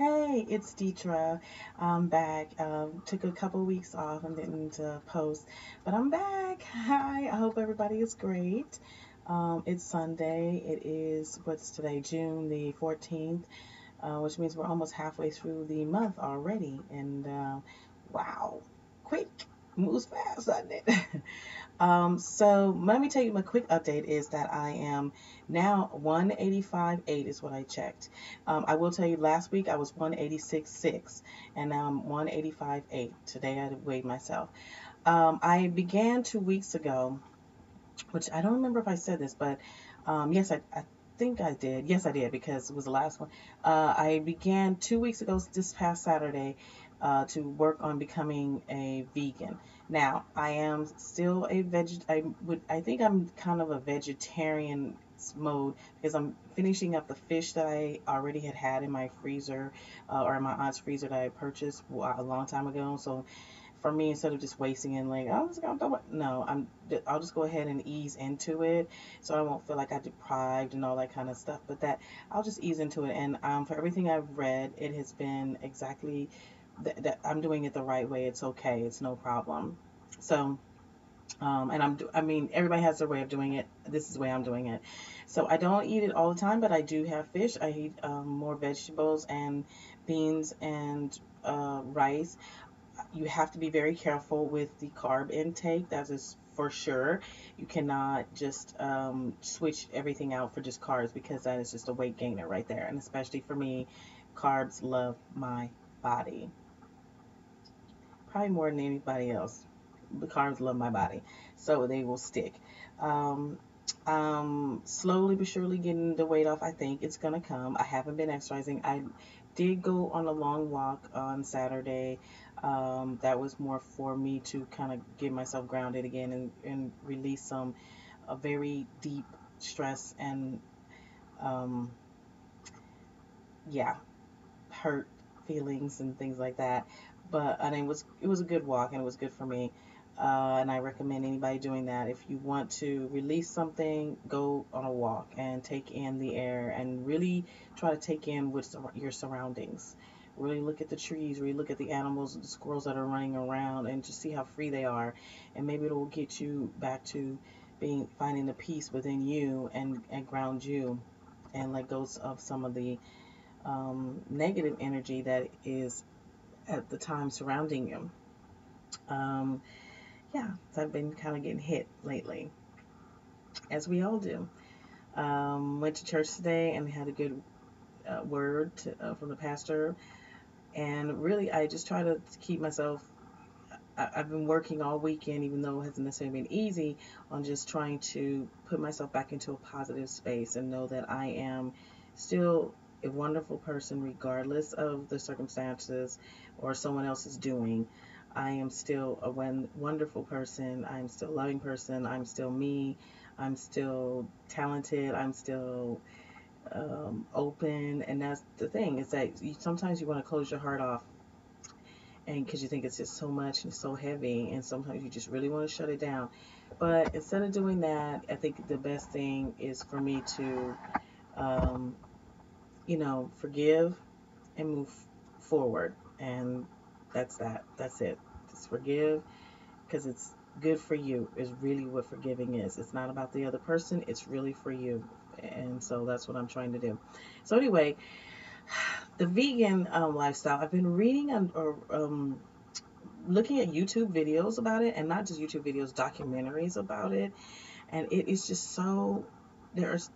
Hey, it's Deetra. I'm back. Took a couple weeks off and didn't post, but I'm back. Hi, I hope everybody is great. It's Sunday. It is, what's today, June the 14th, which means we're almost halfway through the month already. And wow, quick, moves fast, doesn't it? So let me tell you my quick update is that I am now 185.8 is what I checked. I will tell you last week I was 186.6 and now I'm 185.8. Today I weighed myself. I began 2 weeks ago, which I don't remember if I said this, but yes, I think I did. Yes, I did because it was the last one. I began 2 weeks ago, this past Saturday, to work on becoming a vegan. Now, I am still a I think I'm kind of a vegetarian mode because I'm finishing up the fish that I already had in my freezer, or in my aunt's freezer that I purchased a long time ago. So for me, instead of just wasting and like, I'm just gonna throw it. No, I'll just go ahead and ease into it, so I won't feel like I'm deprived and all that kind of stuff. But that I'll just ease into it, and for everything I've read, it has been exactly that I'm doing it the right way. It's okay. It's no problem. So. And I mean, everybody has their way of doing it. This is the way I'm doing it. So I don't eat it all the time, but I do have fish. I eat more vegetables and beans and rice. You have to be very careful with the carb intake. That is for sure. You cannot just switch everything out for just carbs because that is just a weight gainer right there. And especially for me, carbs love my body. Probably more than anybody else. The carbs love my body. So they will stick. Um, Slowly but surely getting the weight off. I think it's gonna come. I haven't been exercising. I did go on a long walk on Saturday. That was more for me to kind of get myself grounded again and release some a very deep stress and um, yeah, hurt feelings and things like that. But and it was a good walk and it was good for me. And I recommend anybody doing that. If you want to release something, go on a walk and take in the air and really try to take in your surroundings. Really look at the trees, really look at the animals, the squirrels that are running around, and just see how free they are. And maybe it will get you back to finding the peace within you and ground you and let go of some of the negative energy that is at the time surrounding you. Um, yeah, so I've been kind of getting hit lately, as we all do. Went to church today and had a good word from the pastor. And really, I just try to keep myself. I've been working all weekend, even though it hasn't necessarily been easy, on just trying to put myself back into a positive space and know that I am still a wonderful person, regardless of the circumstances or someone else is doing. I am still a wonderful person. I'm still a loving person. I'm still me. I'm still talented. I'm still open. And that's the thing is that sometimes you want to close your heart off and because you think it's just so much and so heavy, and sometimes you just really want to shut it down. But instead of doing that, I think the best thing is for me to, um, forgive and move forward. And that's that. That's it. Just forgive because it's good for you, is really what forgiving is. It's not about the other person, it's really for you. And so that's what I'm trying to do. So, anyway, the vegan lifestyle, I've been reading or looking at YouTube videos about it, and not just YouTube videos, documentaries about it, and it is just so there's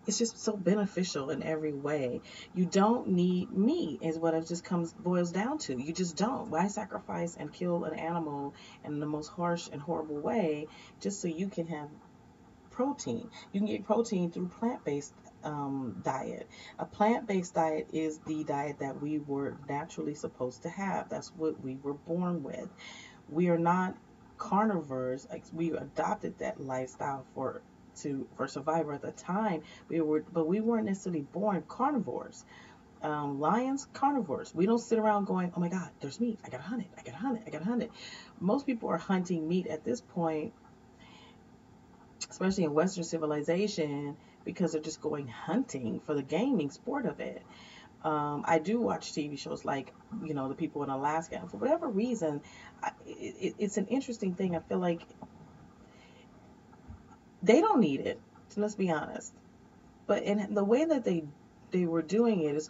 it's just so beneficial in every way. You don't need meat, is what it just boils down to. You just don't. Why sacrifice and kill an animal in the most harsh and horrible way just so you can have protein? You can get protein through plant-based diet. A plant-based diet is the diet that we were naturally supposed to have. That's what we were born with. We are not carnivores. Like, we adopted that lifestyle for survival at the time. But we weren't necessarily born carnivores. Lions, carnivores. We don't sit around going, "Oh my God, there's meat. I gotta hunt it. I gotta hunt it. I gotta hunt it." Most people are hunting meat at this point, especially in Western civilization, because they're just going hunting for the gaming sport of it. I do watch TV shows like, the people in Alaska. And for whatever reason, it's an interesting thing. I feel like they don't need it. So let's be honest. But in the way that they were doing it, it's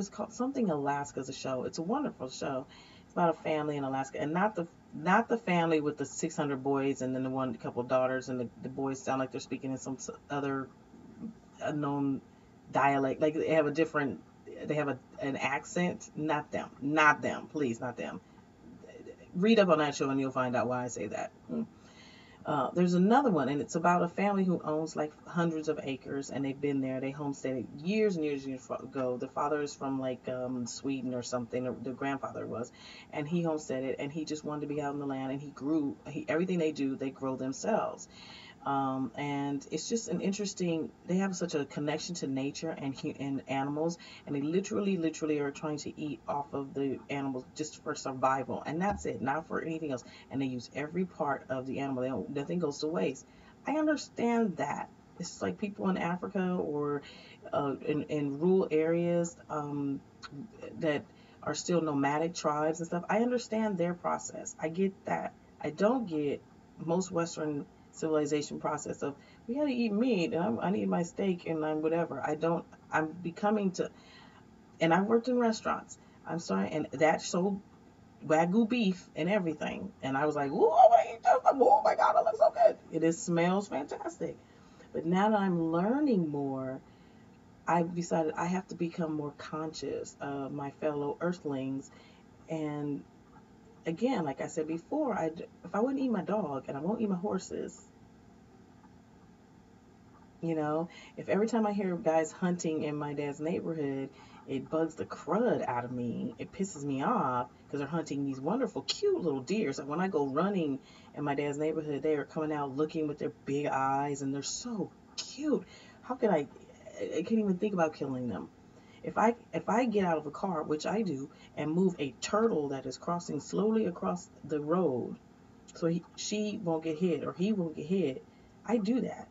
called something Alaska's a show. It's a wonderful show. It's about a family in Alaska, and not the family with the 600 boys and then the one couple daughters, and the boys sound like they're speaking in some other unknown dialect. Like they have an accent. Not them. Not them. Please, not them. Read up on that show and you'll find out why I say that. There's another one, and it's about a family who owns like hundreds of acres, and they've been there. They homesteaded years and years and years ago. The father is from like Sweden or something. Or the grandfather was, and he homesteaded, and he just wanted to be out in the land, and he grew. Everything they do, they grow themselves. And it's just an interesting. They have such a connection to nature and animals, and they literally are trying to eat off of the animals just for survival, and that's it, not for anything else. And they use every part of the animal. Nothing goes to waste. I understand that. It's like people in Africa or in rural areas that are still nomadic tribes and stuff. I understand their process. I get that. I don't get most Western civilization process of we gotta eat meat and I need my steak and I'm whatever. I don't. I'm becoming to, and I've worked in restaurants. I'm sorry, and that sold wagyu beef and everything, and I was like, oh, I want to eat this. Oh my god, it looks so good. It smells fantastic. But now that I'm learning more, I've decided I have to become more conscious of my fellow earthlings. And again, like I said before, if I wouldn't eat my dog and I won't eat my horses, you know, if every time I hear guys hunting in my dad's neighborhood, it bugs the crud out of me. It pisses me off because they're hunting these wonderful, cute little deer. So when I go running in my dad's neighborhood, they are coming out looking with their big eyes and they're so cute. How could I can't even think about killing them. If I get out of a car, which I do, and move a turtle that is crossing slowly across the road, so she won't get hit or he won't get hit, I do that.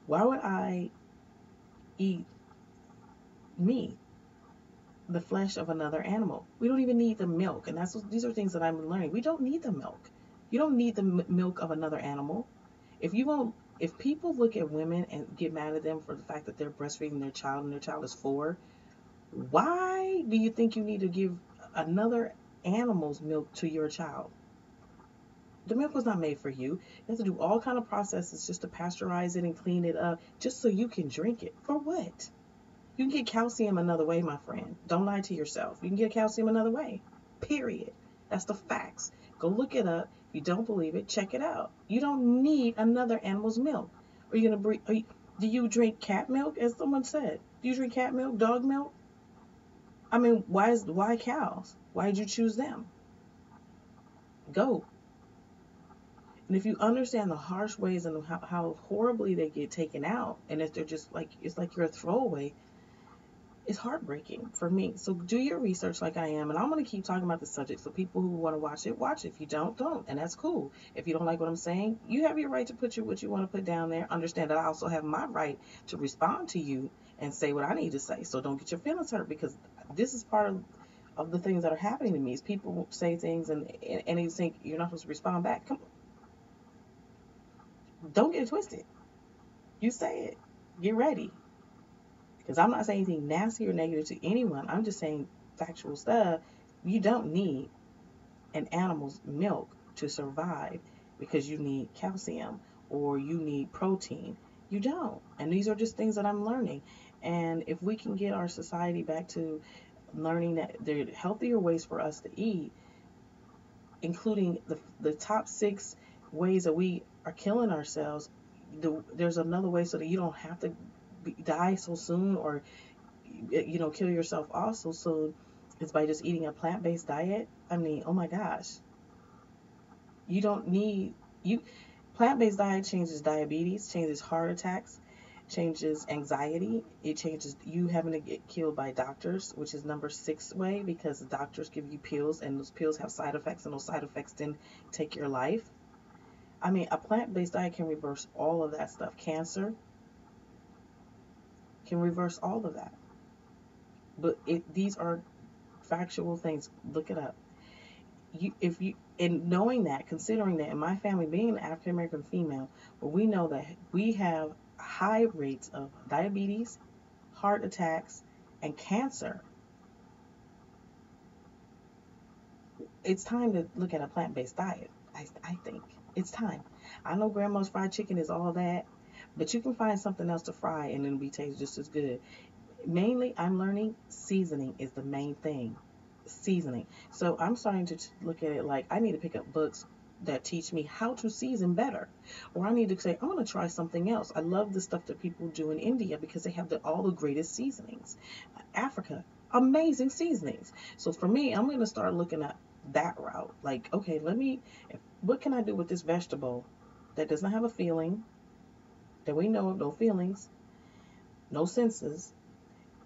Why would I eat meat, the flesh of another animal? We don't even need the milk, and these are things that I'm learning. We don't need the milk. You don't need the milk of another animal. If you won't, if people look at women and get mad at them for the fact that they're breastfeeding their child and their child is 4, why do you think you need to give another animal's milk to your child? The milk was not made for you. You have to do all kind of processes just to pasteurize it and clean it up, just so you can drink it. For what? You can get calcium another way, my friend. Don't lie to yourself. You can get calcium another way. Period. That's the facts. Go look it up. If you don't believe it, check it out. You don't need another animal's milk. Are you gonna breathe? Do you drink cat milk, as someone said? Do you drink cat milk, dog milk? I mean, why cows? Why did you choose them? Go. And if you understand the harsh ways and how horribly they get taken out, and if they're just like, it's like you're a throwaway, it's heartbreaking for me. So do your research like I am, and I'm going to keep talking about the subject. So people who want to watch it, watch it. If you don't, and that's cool. If you don't like what I'm saying, you have your right to put what you want to put down there. Understand that I also have my right to respond to you and say what I need to say. So don't get your feelings hurt, because this is part of the things that are happening to me. Is people say things and you think you're not supposed to respond back. Come, don't get it twisted. You say it. Get ready. Because I'm not saying anything nasty or negative to anyone. I'm just saying factual stuff. You don't need an animal's milk to survive because you need calcium or you need protein. You don't. And these are just things that I'm learning. And if we can get our society back to learning that there are healthier ways for us to eat, including the top 6 ways that we are killing ourselves, there's another way so that you don't have to die so soon, or kill yourself off so soon, is by just eating a plant-based diet. I mean, oh my gosh, you don't need you plant-based diet changes diabetes, changes heart attacks, changes anxiety. It changes you having to get killed by doctors, which is number 6 way, because the doctors give you pills and those pills have side effects, and those side effects then take your life. I mean, a plant-based diet can reverse all of that stuff. Cancer can reverse all of that. But these are factual things. Look it up. If you and knowing that, considering that in my family, being an African American female, well, we know that we have high rates of diabetes, heart attacks, and cancer. It's time to look at a plant-based diet. I think it's time. I know grandma's fried chicken is all that, but you can find something else to fry and it'll be taste just as good. Mainly, I'm learning seasoning is the main thing. Seasoning. So I'm starting to look at it like I need to pick up books that teach me how to season better. Or I need to say, I'm going to try something else. I love the stuff that people do in India because they have all the greatest seasonings. Africa, amazing seasonings. So for me, I'm going to start looking at that route. Like, okay, what can I do with this vegetable that does not have a feeling, that we know of, no feelings, no senses,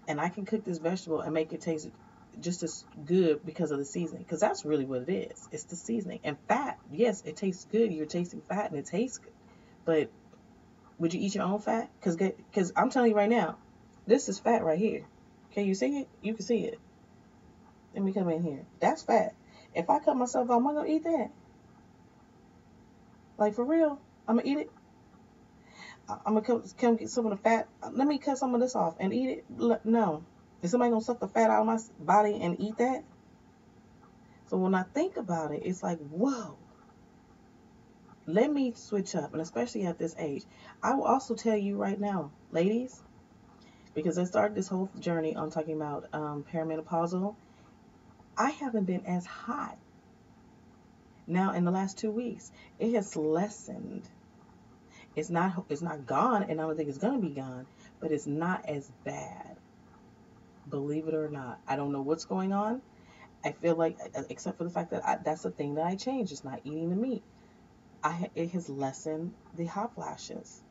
and I can cook this vegetable and make it taste just as good because of the seasoning. Because that's really what it is. It's the seasoning. And fat, yes, it tastes good. You're tasting fat and it tastes good. But would you eat your own fat? Because I'm telling you right now, this is fat right here. Can you see it? You can see it. Let me come in here. That's fat. If I cut myself off, am I going to eat that? Like, for real? I'm going to eat it? I'm going to come get some of the fat. Let me cut some of this off and eat it? No. Is somebody going to suck the fat out of my body and eat that? So when I think about it, it's like, whoa, let me switch up. And especially at this age, I will also tell you right now, ladies, because I started this whole journey on talking about perimenopausal, I haven't been as hot. Now in the last 2 weeks, it has lessened. It's not gone, and I don't think it's gonna be gone, but it's not as bad. Believe it or not. I don't know what's going on. I feel like, except for the fact that that's the thing that I changed, is not eating the meat. It has lessened the hot flashes.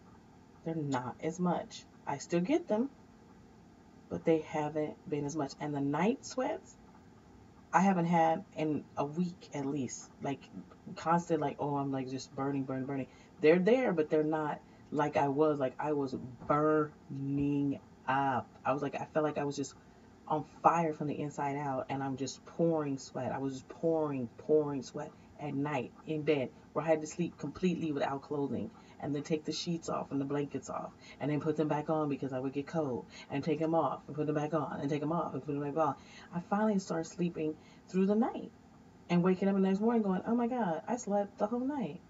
They're not as much. I still get them, but they haven't been as much. And the night sweats, I haven't had in a week at least. Like constant, like, oh, I'm like just burning, burning, burning. They're there, but they're not like I was. Like I was burning up. I felt like I was just on fire from the inside out, and I'm just pouring sweat. I was just pouring sweat at night in bed, where I had to sleep completely without clothing, and then take the sheets off and the blankets off, and then put them back on because I would get cold, and take them off and put them back on, and take them off and put them back on. I finally started sleeping through the night and waking up the next morning going, oh my God, I slept the whole night.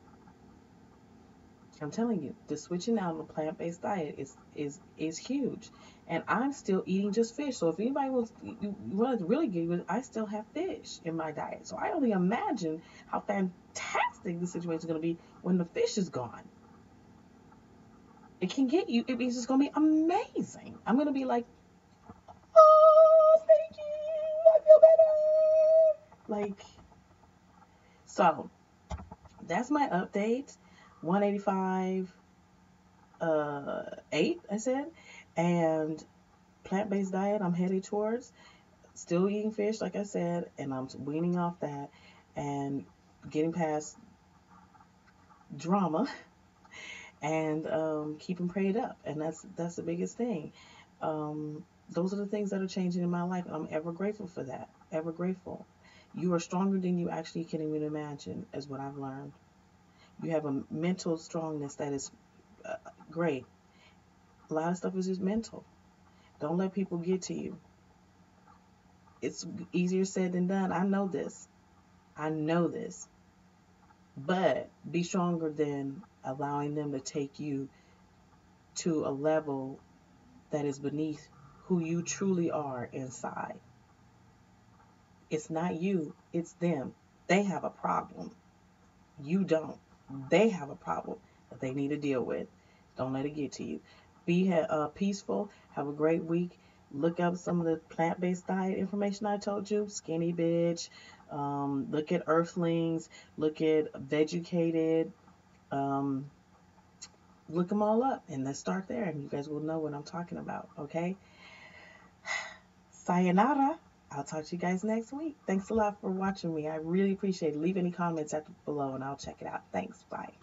I'm telling you, the switching out of a plant-based diet is huge, and I'm still eating just fish. So if anybody was you want to really get with, I still have fish in my diet. So I only imagine how fantastic the situation is going to be when the fish is gone. It can get you. It means it's going to be amazing. I'm going to be like, oh, thank you, I feel better. Like, so that's my update. 185 8, I said, and plant-based diet I'm headed towards. Still eating fish, like I said, and I'm weaning off that and getting past drama and keeping prayed up, and that's the biggest thing. Those are the things that are changing in my life, and I'm ever grateful for that. Ever grateful. You are stronger than you actually can even imagine, is what I've learned. You have a mental strongness that is great. A lot of stuff is just mental. Don't let people get to you. It's easier said than done. I know this. I know this. But be stronger than allowing them to take you to a level that is beneath who you truly are inside. It's not you, it's them. They have a problem. You don't. They have a problem that they need to deal with. Don't let it get to you. Be peaceful. Have a great week. Look up some of the plant-based diet information I told you. Skinny Bitch. Look at Earthlings. Look at Vegucated. Um, look them all up, and let's start there, and you guys will know what I'm talking about. Okay. Sayonara. I'll talk to you guys next week. Thanks a lot for watching me. I really appreciate it. Leave any comments below, and I'll check it out. Thanks. Bye.